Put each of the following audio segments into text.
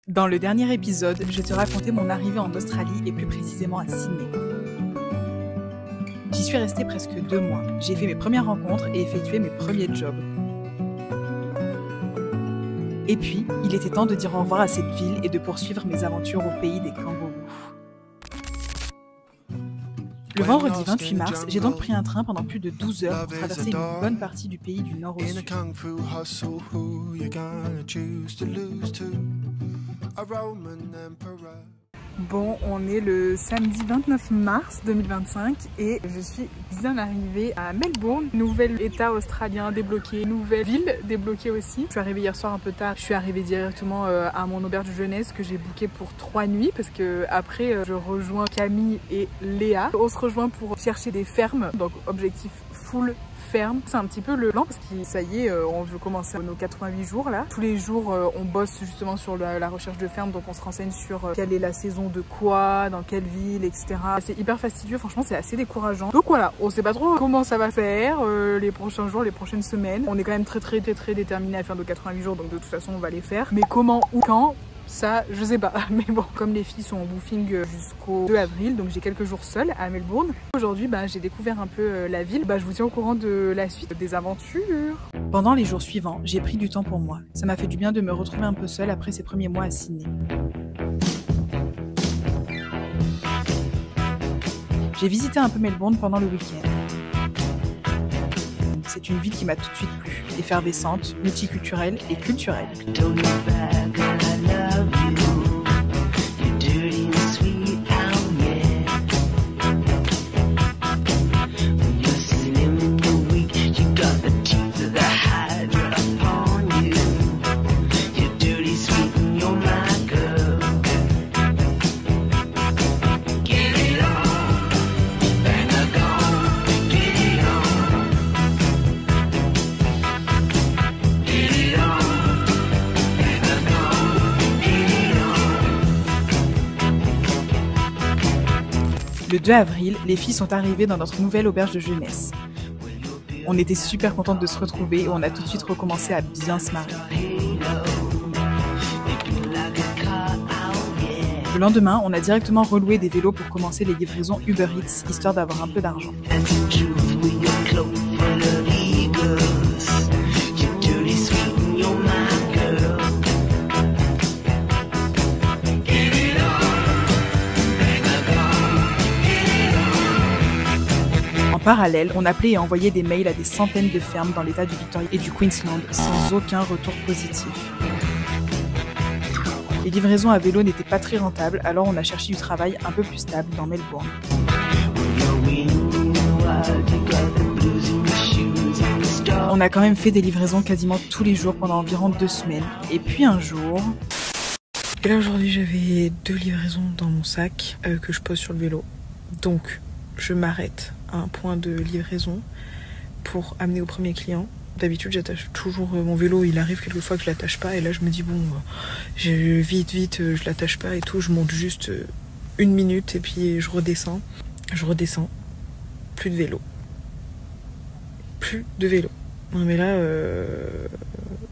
Dans le dernier épisode, je te racontais mon arrivée en Australie et plus précisément à Sydney. J'y suis restée presque 2 mois. J'ai fait mes premières rencontres et effectué mes premiers jobs. Et puis, il était temps de dire au revoir à cette ville et de poursuivre mes aventures au pays des kangourous. Le vendredi 28 mars, j'ai donc pris un train pendant plus de 12 heures pour traverser une bonne partie du pays du nord au sud. Bon, on est le samedi 29 mars 2025 et je suis bien arrivée à Melbourne, nouvel état australien débloqué, nouvelle ville débloquée aussi. Je suis arrivée hier soir un peu tard, je suis arrivée directement à mon auberge de jeunesse que j'ai booké pour 3 nuits parce que après je rejoins Camille et Léa. On se rejoint pour chercher des fermes, donc objectif full ferme. C'est un petit peu le plan parce que ça y est, on veut commencer nos 88 jours là. Tous les jours, on bosse justement sur la recherche de ferme, donc on se renseigne sur quelle est la saison de quoi, dans quelle ville, etc. C'est hyper fastidieux, franchement c'est assez décourageant. Donc voilà, on sait pas trop comment ça va faire les prochains jours, les prochaines semaines. On est quand même très déterminé à faire nos 88 jours, donc de toute façon on va les faire. Mais comment ou quand? Ça, je sais pas, mais bon, comme les filles sont en woofing jusqu'au 2 avril, donc j'ai quelques jours seule à Melbourne. Aujourd'hui, j'ai découvert un peu la ville. Je vous tiens au courant de la suite des aventures. Pendant les jours suivants, j'ai pris du temps pour moi. Ça m'a fait du bien de me retrouver un peu seule après ces premiers mois à Sydney. J'ai visité un peu Melbourne pendant le week-end. C'est une ville qui m'a tout de suite plu, effervescente, multiculturelle et culturelle. Le 2 avril, les filles sont arrivées dans notre nouvelle auberge de jeunesse. On était super contentes de se retrouver et on a tout de suite recommencé à bien se marrer. Le lendemain, on a directement reloué des vélos pour commencer les livraisons Uber Eats, histoire d'avoir un peu d'argent. En parallèle, on appelait et envoyait des mails à des centaines de fermes dans l'état du Victoria et du Queensland, sans aucun retour positif. Les livraisons à vélo n'étaient pas très rentables, alors on a cherché du travail un peu plus stable dans Melbourne. On a quand même fait des livraisons quasiment tous les jours pendant environ 2 semaines. Et puis un jour... Et là aujourd'hui j'avais 2 livraisons dans mon sac que je pose sur le vélo. Donc je m'arrête à un point de livraison pour amener au premier client. D'habitude j'attache toujours mon vélo, il arrive quelquefois que je l'attache pas et là je me dis bon vite je l'attache pas et tout, je monte juste 1 minute et puis je redescends, plus de vélo, non mais là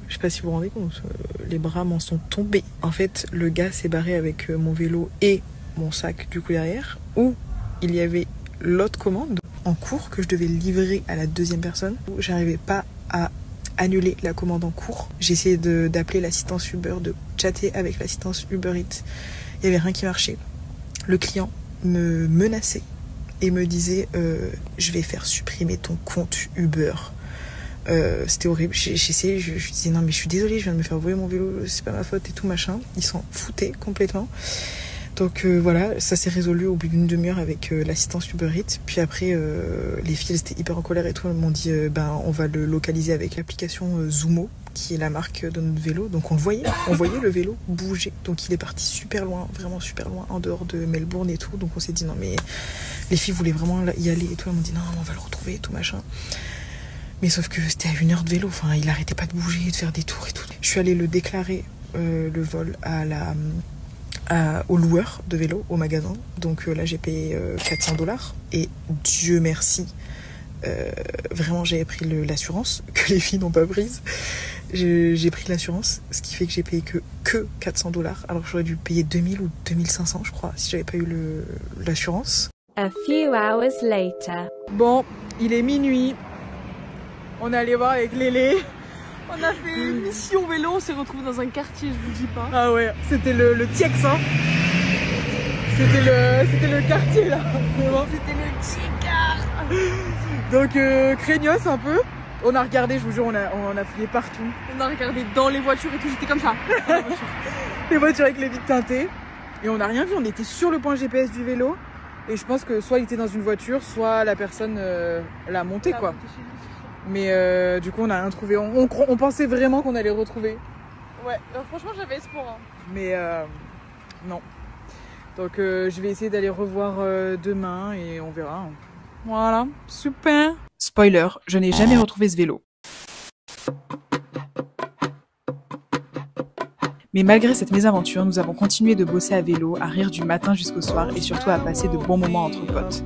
je sais pas si vous vous rendez compte, les bras m'en sont tombés. En fait le gars s'est barré avec mon vélo et mon sac du coup derrière, où il y avait l'autre commande en cours que je devais livrer à la 2e personne. J'arrivais pas à annuler la commande en cours. J'ai essayé d'appeler l'assistance Uber, de chatter avec l'assistance Uber Eats. Il y avait rien qui marchait. Le client me menaçait et me disait je vais faire supprimer ton compte Uber. C'était horrible. J'ai essayé, je disais non mais je suis désolée, je viens de me faire voler mon vélo, c'est pas ma faute et tout machin. Ils s'en foutaient complètement. Donc voilà, ça s'est résolu au bout d'une demi-heure avec l'assistance Uber Eats. Puis après, les filles elles étaient hyper en colère et tout. Elles m'ont dit on va le localiser avec l'application Zumo, qui est la marque de notre vélo. Donc on voyait le vélo bouger. Donc il est parti super loin, vraiment super loin, en dehors de Melbourne et tout. Donc on s'est dit non mais les filles voulaient vraiment y aller et tout. Elles m'ont dit non on va le retrouver et tout machin. Mais sauf que c'était à 1 heure de vélo, enfin il arrêtait pas de bouger, de faire des tours et tout. Je suis allée le déclarer le vol au loueur de vélo, au magasin. Donc là j'ai payé 400 $. Et Dieu merci, vraiment j'avais pris l'assurance que les filles n'ont pas prise. J'ai pris l'assurance, ce qui fait que j'ai payé que 400 $, alors que j'aurais dû payer 2000 ou 2500 je crois si j'avais pas eu l'assurance. A few hours later. Bon, il est minuit. On est allé voir avec Lélé. On a fait une mission vélo, on s'est retrouvés dans un quartier, je vous dis pas. Ah ouais, c'était le Tiex, hein. C'était le quartier là. C'était le Tiex. Donc craignos un peu. On a regardé, je vous jure, on a fouillé partout. On a regardé dans les voitures et tout, j'étais comme ça. Les voitures avec les vitres teintées. Et on n'a rien vu, on était sur le point GPS du vélo. Et je pense que soit il était dans une voiture, soit la personne l'a monté quoi. Mais du coup on n'a rien trouvé. On pensait vraiment qu'on allait le retrouver. Ouais, franchement j'avais espoir. Hein. Mais non. Donc je vais essayer d'aller revoir demain et on verra. Voilà, super. Spoiler, je n'ai jamais retrouvé ce vélo. Mais malgré cette mésaventure, nous avons continué de bosser à vélo, à rire du matin jusqu'au soir et surtout à passer de bons moments entre potes.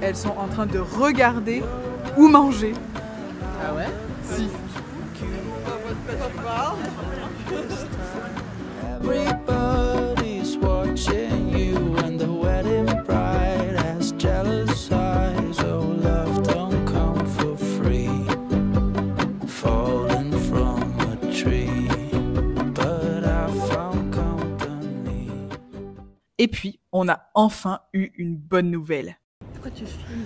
Elles sont en train de regarder ou manger. Ah ouais? Si. Et puis, on a enfin eu une bonne nouvelle. Pourquoi tu filmes?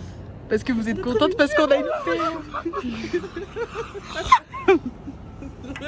Parce que vous êtes contente parce qu'on a une fille.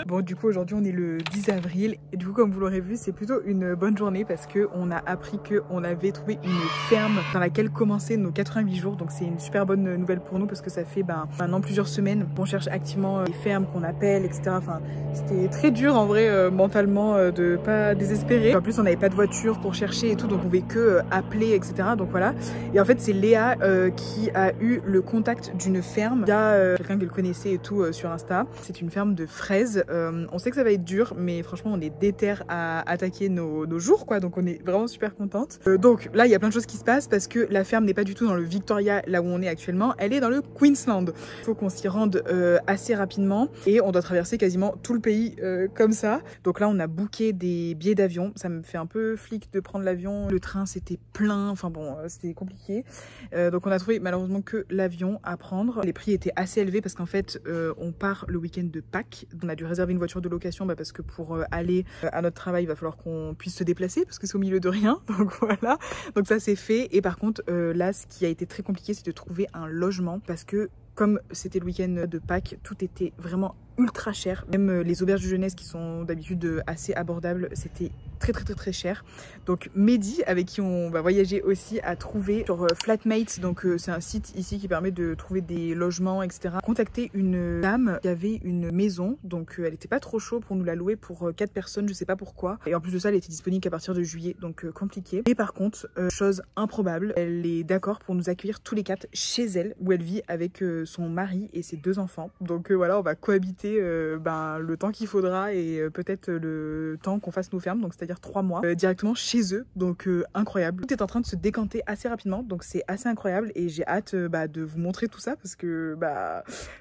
Bon, du coup aujourd'hui on est le 10 avril et du coup comme vous l'aurez vu c'est plutôt une bonne journée parce que on a appris qu'on avait trouvé une ferme dans laquelle commençaient nos 88 jours, donc c'est une super bonne nouvelle pour nous parce que ça fait maintenant plusieurs semaines qu'on cherche activement les fermes, qu'on appelle, etc. Enfin c'était très dur en vrai mentalement de pas désespérer. En plus on n'avait pas de voiture pour chercher et tout, donc on pouvait que appeler, etc. Donc voilà. Et en fait c'est Léa qui a eu le contact d'une ferme. Il y a quelqu'un qui le connaissait et tout sur Insta. C'est une ferme de fraises. On sait que ça va être dur, mais franchement on est déter à attaquer nos jours quoi, donc on est vraiment super contente. Donc là il y a plein de choses qui se passent parce que la ferme n'est pas du tout dans le Victoria là où on est actuellement, elle est dans le Queensland. Il faut qu'on s'y rende assez rapidement et on doit traverser quasiment tout le pays comme ça. Donc là on a booké des billets d'avion, ça me fait un peu flic de prendre l'avion, le train c'était plein, enfin bon c'était compliqué. Donc on a trouvé malheureusement que l'avion à prendre. Les prix étaient assez élevés parce qu'en fait on part le week-end de Pâques, on a dû réserver une voiture de location parce que pour aller à notre travail il va falloir qu'on puisse se déplacer parce que c'est au milieu de rien, donc voilà, donc ça c'est fait. Et par contre là ce qui a été très compliqué c'est de trouver un logement parce que comme c'était le week-end de Pâques, tout était vraiment ultra cher. Même les auberges de jeunesse qui sont d'habitude assez abordables, c'était très cher. Donc Mehdi, avec qui on va voyager aussi, a trouvé sur Flatmates, donc c'est un site ici qui permet de trouver des logements, etc. Contacté une dame qui avait une maison, donc elle était pas trop chaud pour nous la louer pour 4 personnes, je sais pas pourquoi. Et en plus de ça, elle était disponible qu'à partir de juillet, donc compliqué. Et par contre, chose improbable, elle est d'accord pour nous accueillir tous les 4 chez elle, où elle vit avec son mari et ses 2 enfants. Donc voilà, on va cohabiter le temps qu'il faudra et peut-être le temps qu'on fasse nos fermes, donc c'est-à-dire 3 mois, directement chez eux. Donc incroyable. Tout est en train de se décanter assez rapidement, donc c'est assez incroyable et j'ai hâte de vous montrer tout ça parce que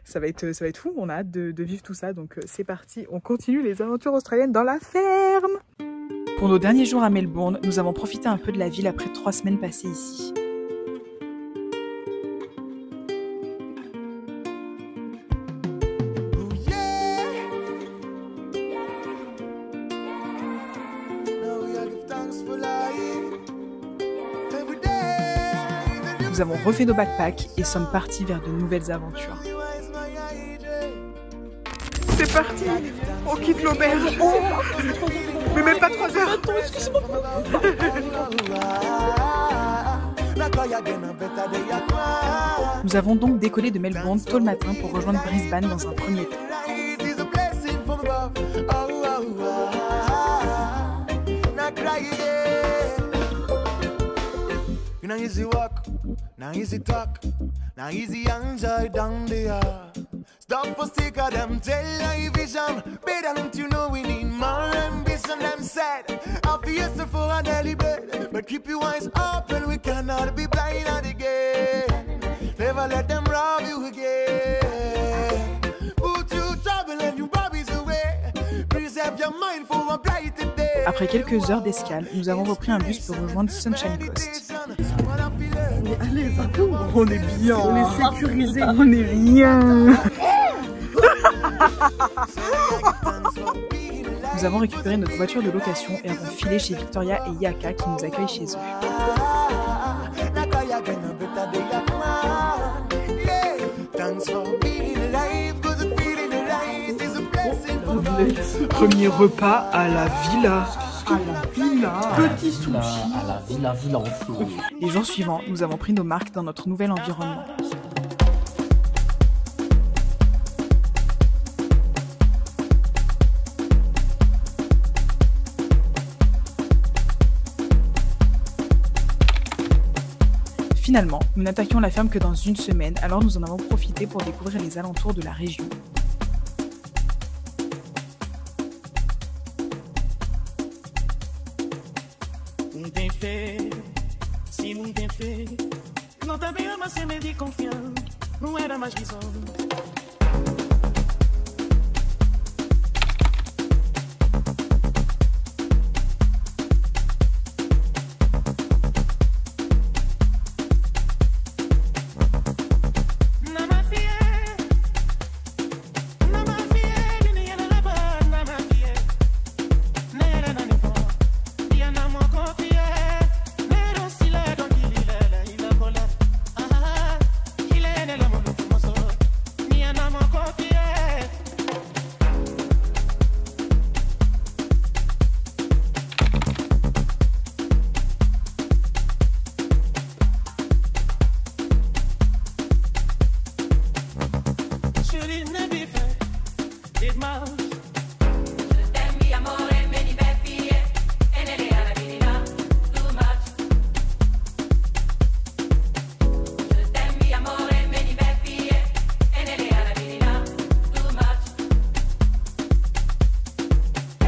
ça va être fou. On a hâte de vivre tout ça, donc c'est parti. On continue les aventures australiennes dans la ferme. Pour nos derniers jours à Melbourne, nous avons profité un peu de la ville après 3 semaines passées ici. Nous avons refait nos backpacks et sommes partis vers de nouvelles aventures. C'est parti, on quitte l'auberge. Mais même pas 3 heures. Nous avons donc décollé de Melbourne tôt le matin pour rejoindre Brisbane dans un premier temps. Now easy walk, now easy talk, now easy enjoy down there. Stop for stick of them, tell your vision. Better than you know we need more ambition. Them said, I'll be useful for a daily bread. But keep your eyes open, we cannot be blind at the game. Never let them rob you again. Put you trouble and you bobbies away. Preserve your mind for a brighter day. Après quelques heures d'escale, nous avons repris un bus pour rejoindre Sunshine Coast. On est à l'aise, on est bien, on est sécurisé, on est bien. Nous avons récupéré notre voiture de location et avons filé chez Victoria et Yaka qui nous accueillent chez eux. Premier repas à la villa. Petit sushi. À la villa en flot. Les jours suivants, nous avons pris nos marques dans notre nouvel environnement. Finalement, nous n'attaquions la ferme que dans une semaine, alors nous en avons profité pour découvrir les alentours de la région. Se não tem fé, não também ama ser medo e confiar, não era mais visão.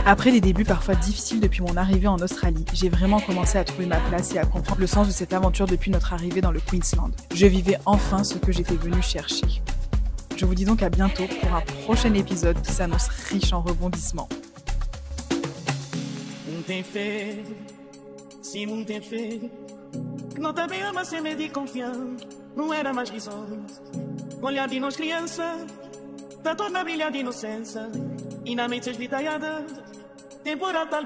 Après des débuts parfois difficiles depuis mon arrivée en Australie, j'ai vraiment commencé à trouver ma place et à comprendre le sens de cette aventure depuis notre arrivée dans le Queensland. Je vivais enfin ce que j'étais venue chercher. Je vous dis donc à bientôt pour un prochain épisode qui s'annonce riche en rebondissements. E na mente esvitalhada, temporal tal